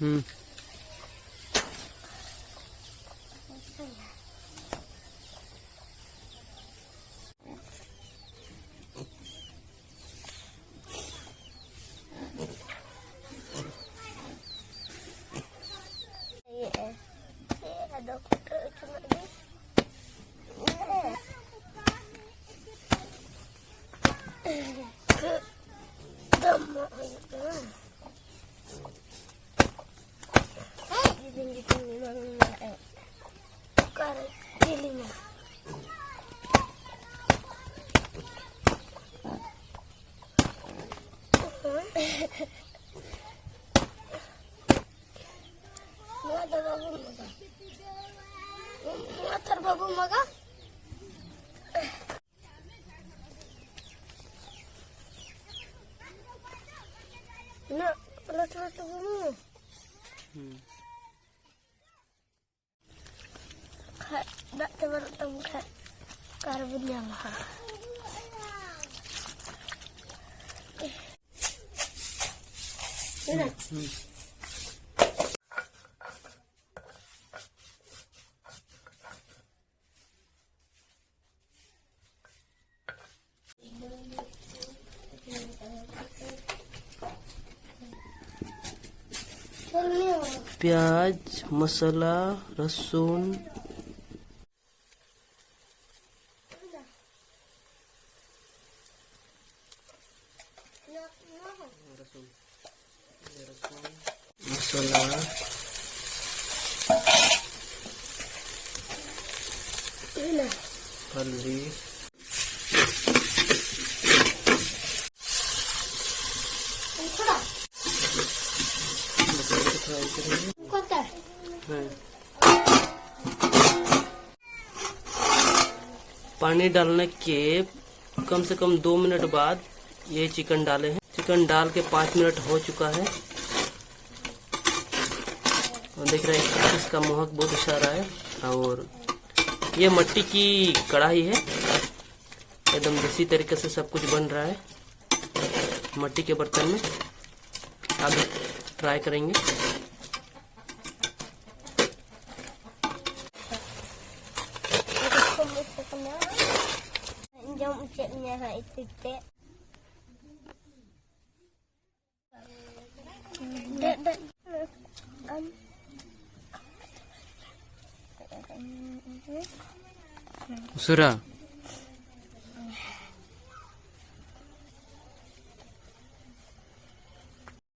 हम्म। बाबू मगा ना पलट घूमू dak tebar tengah karbonnya mah ini प्याज, मसाला, लहसुन, मसाला, हल्दी, पानी डालने के कम से कम 2 मिनट बाद ये चिकन डाले हैं। चिकन डाल के 5 मिनट हो चुका है और देख रहे हैं इसका महक बहुत अच्छा रहा है। और ये मट्टी की कढ़ाई है, एकदम देसी तरीके से सब कुछ बन रहा है मट्टी के बर्तन में। आप ट्राई करेंगे। सुरा